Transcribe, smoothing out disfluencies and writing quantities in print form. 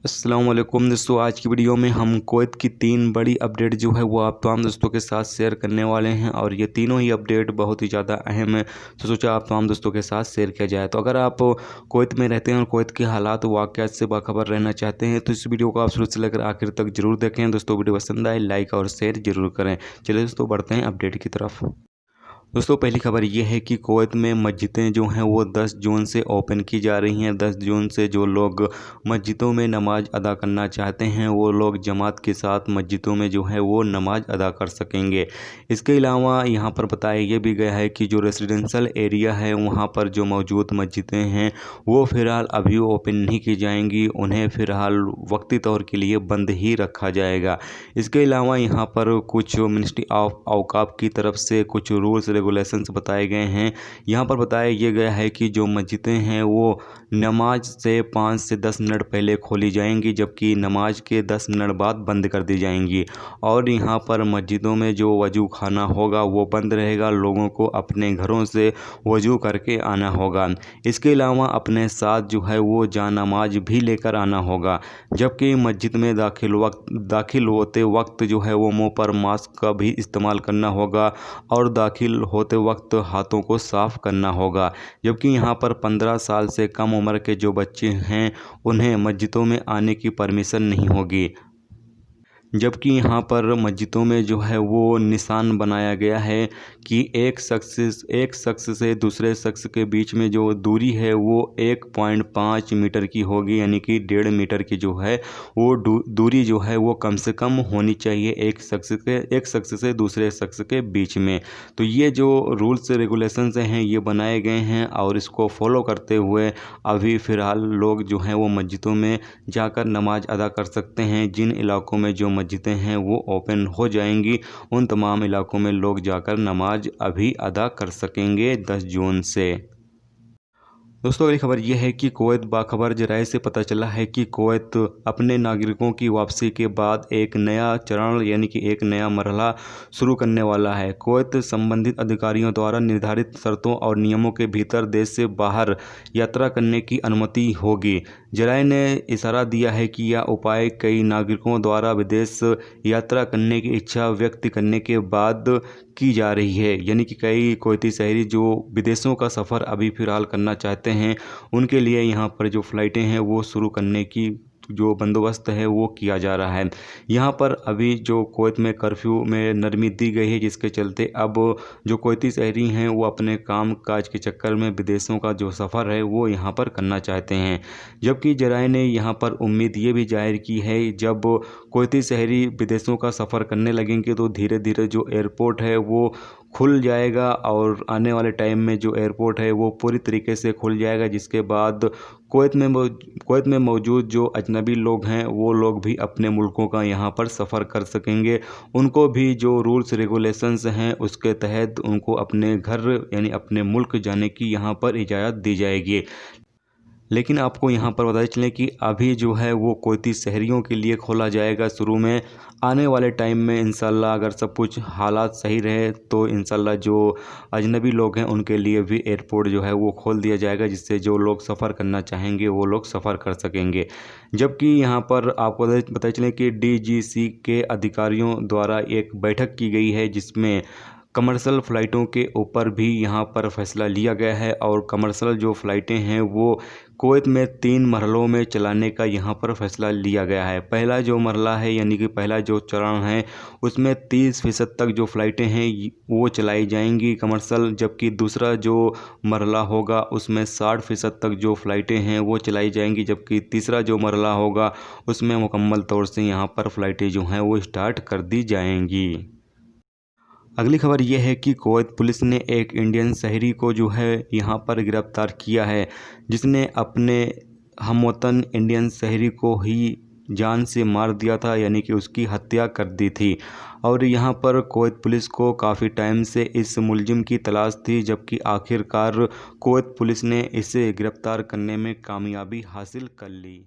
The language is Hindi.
अस्सलाम वालेकुम दोस्तों, आज की वीडियो में हम कुवैत की 3 बड़ी अपडेट जो है वो आप तमाम दोस्तों के साथ शेयर करने वाले हैं और ये तीनों ही अपडेट बहुत ही ज़्यादा अहम है। तो सोचा आप तमाम दोस्तों के साथ शेयर किया जाए। तो अगर आप कुवैत में रहते हैं और कुवैत के हालात वाक़यात से बाखबर रहना चाहते हैं तो इस वीडियो को आप शुरू से लेकर आखिर तक जरूर देखें। दोस्तों वीडियो पसंद आए लाइक और शेयर जरूर करें। चलिए दोस्तों बढ़ते हैं अपडेट की तरफ। दोस्तों पहली खबर ये है कि कुवैत में मस्जिदें जो हैं वो 10 जून से ओपन की जा रही हैं। 10 जून से जो लोग मस्जिदों में नमाज अदा करना चाहते हैं वो लोग जमात के साथ मस्जिदों में जो है वो नमाज अदा कर सकेंगे। इसके अलावा यहाँ पर बताया ये भी गया है कि जो रेसिडेंशियल एरिया है वहाँ पर जो मौजूद मस्जिदें हैं वो फ़िलहाल अभी ओपन नहीं की जाएंगी, उन्हें फ़िलहाल वक्ती तौर के लिए बंद ही रखा जाएगा। इसके अलावा यहाँ पर कुछ मिनिस्ट्री ऑफ औकाफ की तरफ से कुछ रूल्स रेगुलेशंस बताए गए हैं। यहाँ पर बताया ये गया है कि जो मस्जिदें हैं वो नमाज से 5 से 10 मिनट पहले खोली जाएंगी, जबकि नमाज के 10 मिनट बाद बंद कर दी जाएंगी। और यहाँ पर मस्जिदों में जो वजू खाना होगा वो बंद रहेगा, लोगों को अपने घरों से वजू करके आना होगा। इसके अलावा अपने साथ जो है वो जानमाज भी लेकर आना होगा, जबकि मस्जिद में दाखिल होते वक्त जो है वो मुँह पर मास्क का भी इस्तेमाल करना होगा और दाखिल होते वक्त हाथों को साफ़ करना होगा। जबकि यहाँ पर 15 साल से कम उम्र के जो बच्चे हैं उन्हें मस्जिदों में आने की परमिशन नहीं होगी। जबकि यहाँ पर मस्जिदों में जो है वो निशान बनाया गया है कि एक शख्स से दूसरे शख्स के बीच में जो दूरी है वो 1.5 मीटर की होगी, यानी कि 1.5 मीटर की जो है वो दूरी जो है वो कम से कम होनी चाहिए एक शख्स से दूसरे शख्स के बीच में। तो ये जो रूल्स रेगुलेशंस हैं ये बनाए गए हैं और इसको फॉलो करते हुए अभी फ़िलहाल लोग जो हैं वो मस्जिदों में जाकर नमाज अदा कर सकते हैं। जिन इलाकों में जो मस्जिदें हैं वो ओपन हो जाएंगी उन तमाम इलाकों में लोग जाकर नमाज अभी अदा कर सकेंगे 10 जून से। दोस्तों अगली खबर यह है कि कुवैत बाखबर जराये से पता चला है कि कुवैत अपने नागरिकों की वापसी के बाद एक नया चरण यानी कि एक नया मरहला शुरू करने वाला है। कुवैत संबंधित अधिकारियों द्वारा निर्धारित शर्तों और नियमों के भीतर देश से बाहर यात्रा करने की अनुमति होगी। जराये ने इशारा दिया है कि यह उपाय कई नागरिकों द्वारा विदेश यात्रा करने की इच्छा व्यक्त करने के बाद की जा रही है, यानी कि कई कुवैती शहरी जो विदेशों का सफ़र अभी फ़िलहाल करना चाहते हैं उनके लिए यहाँ पर जो फ़्लाइटें हैं वो शुरू करने की जो बंदोबस्त है वो किया जा रहा है। यहाँ पर अभी जो कुवैत में कर्फ्यू में नरमी दी गई है, जिसके चलते अब जो कुवैती शहरी हैं वो अपने काम काज के चक्कर में विदेशों का जो सफ़र है वो यहाँ पर करना चाहते हैं। जबकि जराये ने यहाँ पर उम्मीद ये भी जाहिर की है जब कुवैती शहरी विदेशों का सफ़र करने लगेंगे तो धीरे धीरे जो एयरपोर्ट है वो खुल जाएगा और आने वाले टाइम में जो एयरपोर्ट है वो पूरी तरीके से खुल जाएगा, जिसके बाद कुवैत में मौजूद जो अजनबी लोग हैं वो लोग भी अपने मुल्कों का यहाँ पर सफ़र कर सकेंगे। उनको भी जो रूल्स रेगुलेशंस हैं उसके तहत उनको अपने घर यानी अपने मुल्क जाने की यहाँ पर इजाज़त दी जाएगी। लेकिन आपको यहाँ पर बताते चलें कि अभी जो है वो कुवैती शहरियों के लिए खोला जाएगा शुरू में। आने वाले टाइम में इंशाल्लाह अगर सब कुछ हालात सही रहे तो इंशाल्लाह जो अजनबी लोग हैं उनके लिए भी एयरपोर्ट जो है वो खोल दिया जाएगा, जिससे जो लोग सफ़र करना चाहेंगे वो लोग सफ़र कर सकेंगे। जबकि यहाँ पर आपको बताते चलें कि DGC के अधिकारियों द्वारा एक बैठक की गई है जिसमें कमर्शियल फ़्लाइटों के ऊपर भी यहाँ पर फैसला लिया गया है और कमर्शियल जो फ़्लाइटें हैं वो कुवैत में 3 मरहलों में चलाने का यहाँ पर फैसला लिया गया है। पहला जो मरहला है यानी कि पहला जो चरण है उसमें 30% तक जो फ़्लाइटें हैं वो चलाई जाएंगी कमर्शियल, जबकि दूसरा जो मरहला होगा उसमें 60% तक जो फ़्लाइटें हैं वो चलाई जाएंगी, जबकि तीसरा जो मरहला होगा उसमें मुकम्मल तौर से यहाँ पर फ़्लाइटें जो हैं वो स्टार्ट कर दी जाएंगी। अगली खबर यह है कि कुवैत पुलिस ने एक इंडियन शहरी को जो है यहाँ पर गिरफ्तार किया है, जिसने अपने हमवतन इंडियन शहरी को ही जान से मार दिया था, यानी कि उसकी हत्या कर दी थी। और यहाँ पर कुवैत पुलिस को काफ़ी टाइम से इस मुलजिम की तलाश थी, जबकि आखिरकार कुवैत पुलिस ने इसे गिरफ्तार करने में कामयाबी हासिल कर ली।